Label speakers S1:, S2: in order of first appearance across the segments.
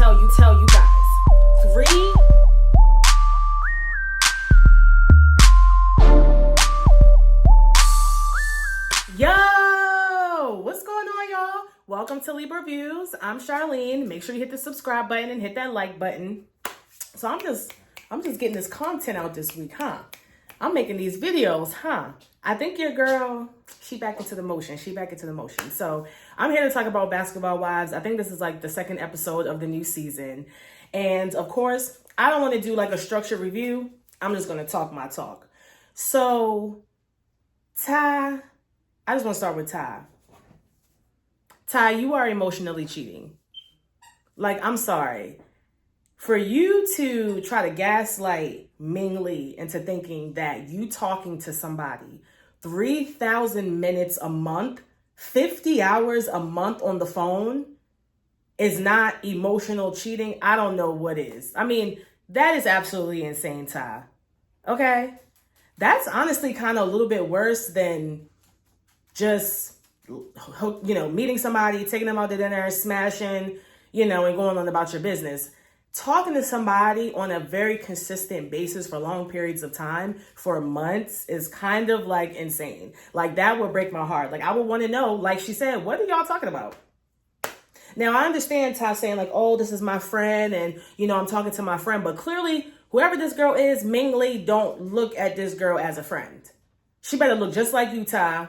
S1: tell you guys. 3. Yo, what's going on, y'all? Welcome to BBW. I'm Charlene. Make sure you hit the subscribe button and hit that like button. So I'm just getting this content out this week, huh? I'm making these videos, huh? I think your girl, she back into the motion. So I'm here to talk about Basketball Wives. I think this is like the second episode of the new season. And of course, I don't want to do like a structured review. I'm just going to talk my talk. So Ty, I just want to start with Ty. Ty, you are emotionally cheating. Like, I'm sorry. For you to try to gaslight Ming Lee into thinking that you talking to somebody 3,000 minutes a month, 50 hours a month on the phone is not emotional cheating, I don't know what is. I mean, that is absolutely insane, Ty. Okay? That's honestly kind of a little bit worse than just, meeting somebody, taking them out to dinner, smashing, and going on about your business. Talking to somebody on a very consistent basis for long periods of time, for months, is kind of like insane. Like, that would break my heart. Like, I would want to know, like she said, what are y'all talking about? Now, I understand Ty saying like, oh, this is my friend and, I'm talking to my friend. But clearly, whoever this girl is, Ming Lee, don't look at this girl as a friend. She better look just like you, Ty.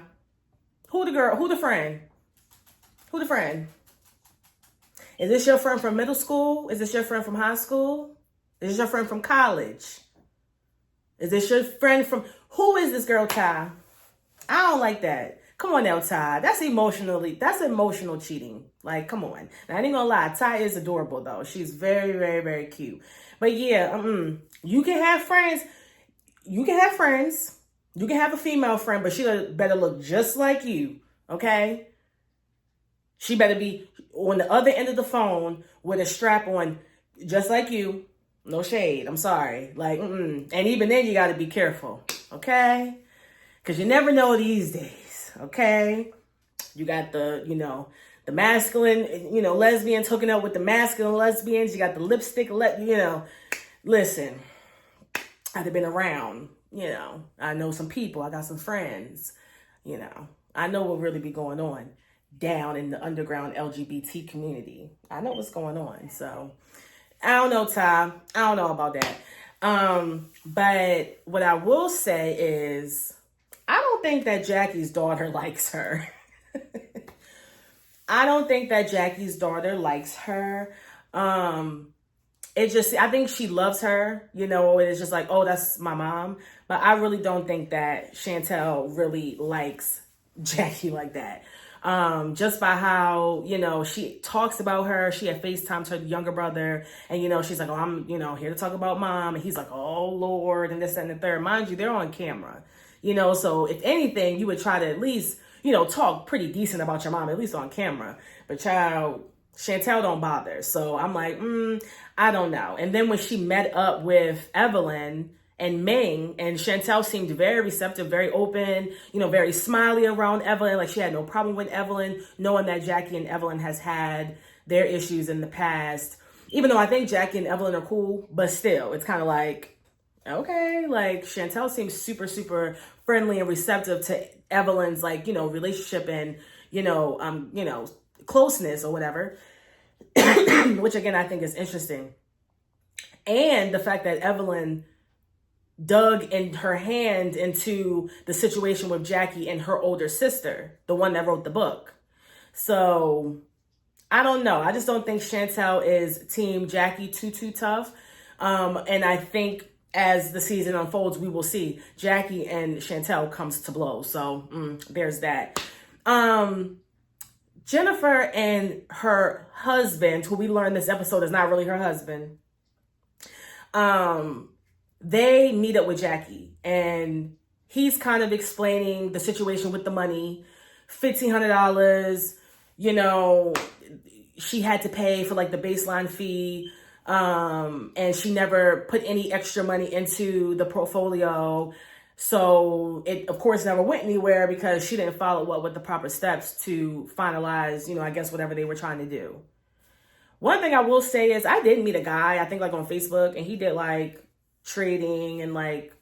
S1: Who the girl? Who the friend? Who the friend? Is this your friend from middle school? Is this your friend from high school? Is this your friend from college? Is this your friend from... Who is this girl, Ty? I don't like that. Come on now, Ty. That's emotional cheating. Like, come on. Now, I ain't gonna lie. Ty is adorable, though. She's very, very, very cute. But yeah, you can have friends. You can have friends. You can have a female friend, but she better look just like you, okay? She better be on the other end of the phone with a strap on just like you. No shade. I'm sorry. Like, And even then, you got to be careful, okay? Because you never know these days, okay? You got the masculine, lesbians hooking up with the masculine lesbians. You got the lipstick, listen, I've been around, I know some people. I got some friends, I know what really be going on down in the underground LGBT community. I know what's going on. So I don't know, Ty. I don't know about that. But what I will say is I don't think that Jackie's daughter likes her. I don't think that Jackie's daughter likes her. I think she loves her, it's just like, oh, that's my mom. But I really don't think that Chantel really likes Jackie like that. Just by how, she talks about her. She had FaceTimed her younger brother and, she's like, oh, I'm, here to talk about mom. And he's like, oh, Lord, and this, that, and the third. Mind you, they're on camera, so if anything, you would try to at least, talk pretty decent about your mom, at least on camera. But child, Chantel don't bother. So I'm like, I don't know. And then when she met up with Evelyn and Ming, and Chantel seemed very receptive, very open, very smiley around Evelyn. Like, she had no problem with Evelyn, knowing that Jackie and Evelyn has had their issues in the past. Even though I think Jackie and Evelyn are cool, but still, it's kind of like, okay, like Chantel seems super, super friendly and receptive to Evelyn's relationship and, closeness or whatever, which again, I think is interesting. And the fact that Evelyn dug in her hand into the situation with Jackie and her older sister, the one that wrote the book. So I don't know. I just don't think Chantel is team Jackie too tough. And I think as the season unfolds, we will see Jackie and Chantel comes to blows. So there's that. Jennifer and her husband, who we learned this episode is not really her husband, they meet up with Jackie, and he's kind of explaining the situation with the money, $1,500, she had to pay for like the baseline fee. And she never put any extra money into the portfolio. So it, of course, never went anywhere because she didn't follow up with the proper steps to finalize, I guess, whatever they were trying to do. one thing I will say is I did meet a guy, I think like on Facebook, and he did like trading and like,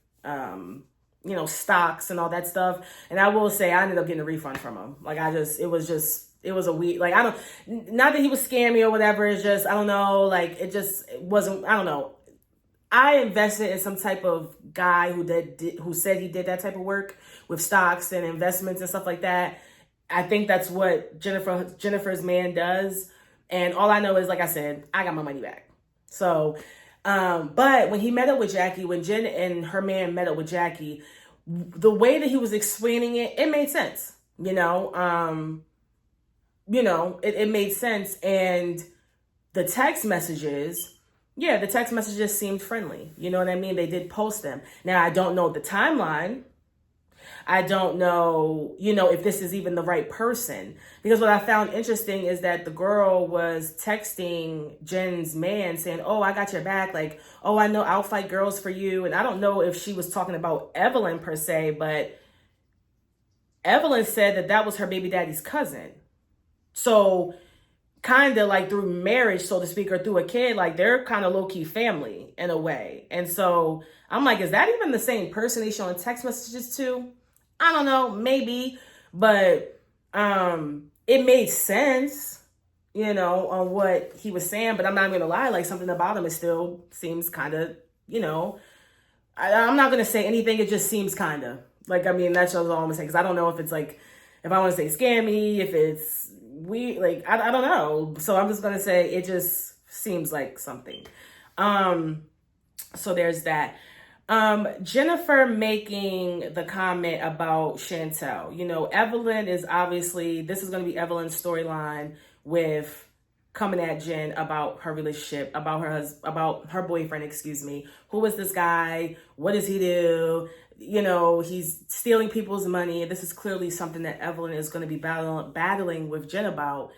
S1: stocks and all that stuff. And I will say I ended up getting a refund from him. Like it was a week. Like, not that he was scammy or whatever. It's just, I don't know. Like, it wasn't, I don't know. I invested in some type of guy who said he did that type of work with stocks and investments and stuff like that. I think that's what Jennifer's man does. And all I know is, like I said, I got my money back. So, but when he met up with Jackie, when Jen and her man met up with Jackie, the way that he was explaining it, it made sense. It made sense. And the text messages seemed friendly. You know what I mean? They did post them. Now, I don't know the timeline. I don't know, if this is even the right person. Because what I found interesting is that the girl was texting Jen's man saying, oh, I got your back. Like, oh, I know I'll fight girls for you. And I don't know if she was talking about Evelyn per se, but Evelyn said that was her baby daddy's cousin. So kind of like through marriage, so to speak, or through a kid, like they're kind of low-key family in a way. And so I'm like, is that even the same person they showing text messages to? I don't know, maybe, but it made sense, on what he was saying. But I'm not going to lie, like something about him, it still seems kind of, I'm not going to say anything. It just seems kind of like, that's all I'm going to say. Because I don't know if it's like, if I want to say scammy, if it's like, I don't know. So I'm just going to say it just seems like something. So there's that. Jennifer making the comment about Chantel. Evelyn is obviously, this is going to be Evelyn's storyline with coming at Jen about her relationship, about her boyfriend, Who is this guy? What does he do? He's stealing people's money. This is clearly something that Evelyn is going to be battling with Jen about.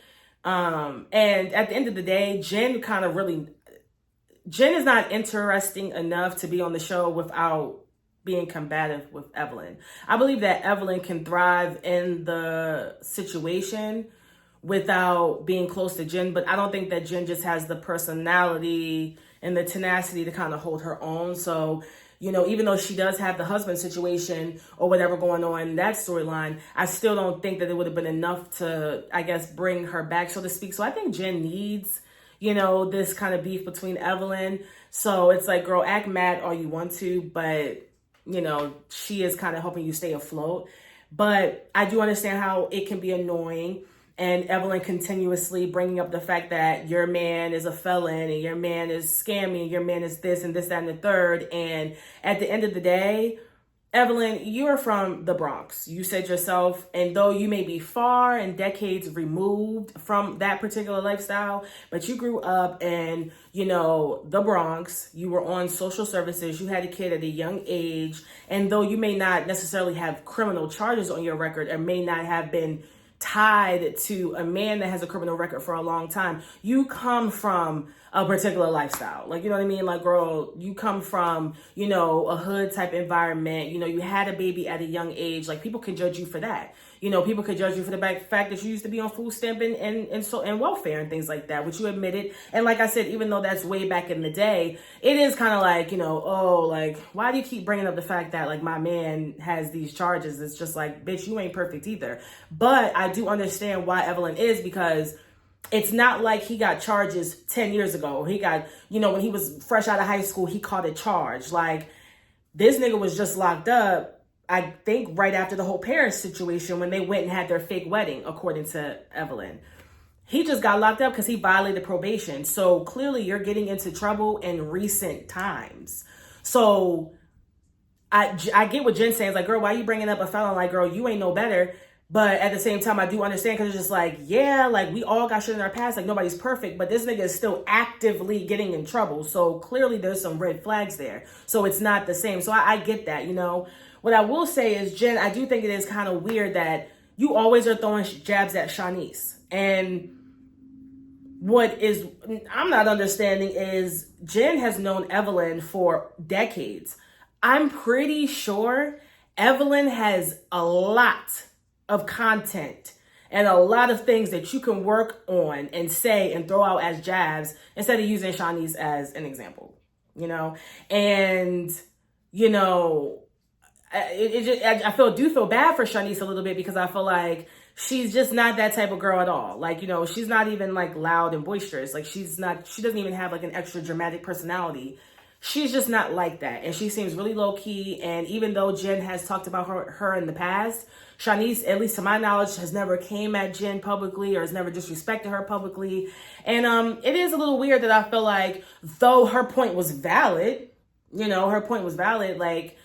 S1: And at the end of the day, Jen is not interesting enough to be on the show without being combative with Evelyn. I believe that Evelyn can thrive in the situation without being close to Jen, but I don't think that Jen just has the personality and the tenacity to kind of hold her own. So, even though she does have the husband situation or whatever going on in that storyline, I still don't think that it would have been enough to, I guess, bring her back, so to speak. So I think Jen needs this kind of beef between Evelyn. So it's like, girl, act mad all you want to, but, she is kind of helping you stay afloat. But I do understand how it can be annoying. And Evelyn continuously bringing up the fact that your man is a felon and your man is scamming, your man is this and this, that, and the third. And at the end of the day, Evelyn, you are from the Bronx. You said yourself, and though you may be far and decades removed from that particular lifestyle, but you grew up in, the Bronx. You were on social services. You had a kid at a young age. And though you may not necessarily have criminal charges on your record or may not have been tied to a man that has a criminal record for a long time, you come from a particular lifestyle. Like, you know what I mean? Like, girl, you come from, a hood type environment. You had a baby at a young age. Like, people can judge you for that. People can judge you for the fact that you used to be on food stamp and welfare and things like that, which you admitted. And like I said, even though that's way back in the day, it is kind of like, why do you keep bringing up the fact that like my man has these charges? It's just like, bitch, you ain't perfect either. But I do understand why Evelyn is, because it's not like he got charges 10 years ago. He got, when he was fresh out of high school, he caught a charge. Like, this nigga was just locked up, I think, right after the whole Paris situation when they went and had their fake wedding, according to Evelyn. He just got locked up because he violated probation. So clearly you're getting into trouble in recent times. So I get what Jen's saying. It's like, girl, why are you bringing up a felon? Like, girl, you ain't no better. But at the same time, I do understand, because it's just like, yeah, like we all got shit in our past. Like, nobody's perfect, but this nigga is still actively getting in trouble. So clearly there's some red flags there. So it's not the same. So I get that, What I will say is, Jen, I do think it is kind of weird that you always are throwing jabs at Shanice. And what I'm not understanding is Jen has known Evelyn for decades. I'm pretty sure Evelyn has a lot of content and a lot of things that you can work on and say and throw out as jabs instead of using Shanice as an example, you know? And, you know, I do feel bad for Shanice a little bit because I feel like she's just not that type of girl at all. Like, you know, she's not even like loud and boisterous. Like she doesn't even have like an extra dramatic personality. She's just not like that. And she seems really low key. And even though Jen has talked about her in the past, Shanice, at least to my knowledge, has never came at Jen publicly or has never disrespected her publicly. And it is a little weird that I feel like, though her point was valid, like,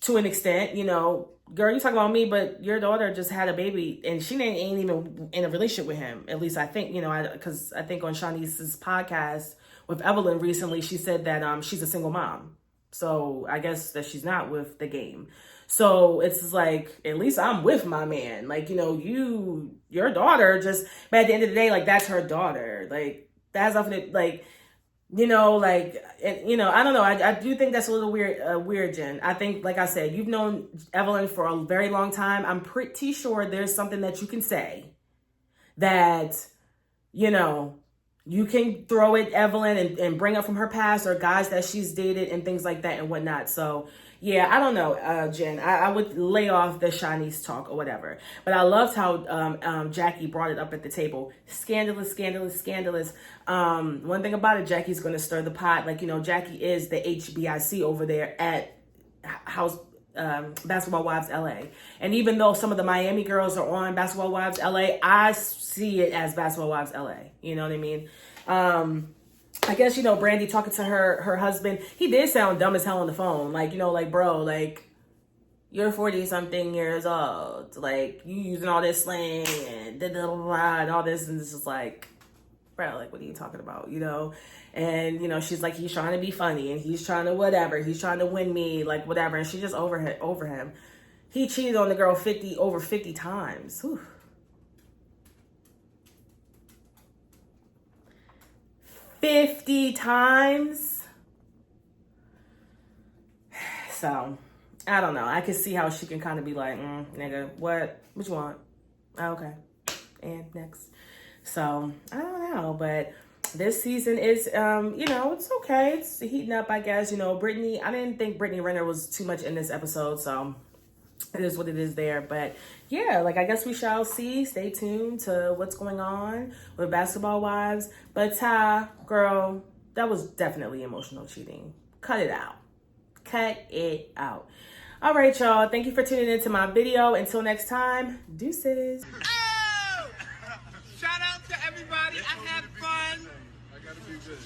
S1: to an extent, you know, girl, you talking about me, but your daughter just had a baby and she ain't even in a relationship with him. At least I think, you know, because I think on Shanice's podcast with Evelyn recently, she said that she's a single mom. So I guess that she's not with the game. So it's like, at least I'm with my man. Like, you know, your daughter but at the end of the day, like, that's her daughter. Like, that's nothing, like, you know, like, you know, I don't know. I do think that's a little weird, Jen. I think, like I said, you've known Evelyn for a very long time. I'm pretty sure there's something that you can say that, you know, you can throw at Evelyn and bring up from her past or guys that she's dated and things like that and whatnot. So, yeah, I don't know, Jen. I would lay off the Shanice talk or whatever. But I loved how Jackie brought it up at the table. Scandalous, scandalous, scandalous. One thing about it, Jackie's going to stir the pot. Like, you know, Jackie is the HBIC over there at Basketball Wives LA. And even though some of the Miami girls are on Basketball Wives LA, I see it as Basketball Wives LA. You know what I mean? I guess, you know, Brandy talking to her husband, he did sound dumb as hell on the phone. Like, you know, like, bro, like, you're 40-something years old. Like, you using all this slang and and all this. And it's just like, bro, like, what are you talking about, you know? And, you know, she's like, he's trying to be funny and he's trying to whatever. He's trying to win me, like, whatever. And she just over him. He cheated on the girl over 50 times. Whew. 50 times. So, I don't know. I can see how she can kind of be like, nigga, what you want? Oh, okay. And next. So, I don't know. But this season is, you know, it's okay. It's heating up, I guess. You know, Brittany, I didn't think Brittany Renner was too much in this episode. So, it is what it is there. But yeah, like, I guess we shall see. Stay tuned to what's going on with Basketball Wives. But Ty, girl, that was definitely emotional cheating. Cut it out. Cut it out. All right, y'all. Thank you for tuning into my video. Until next time, deuces.
S2: Oh! Shout out to everybody. I had fun. I gotta be good.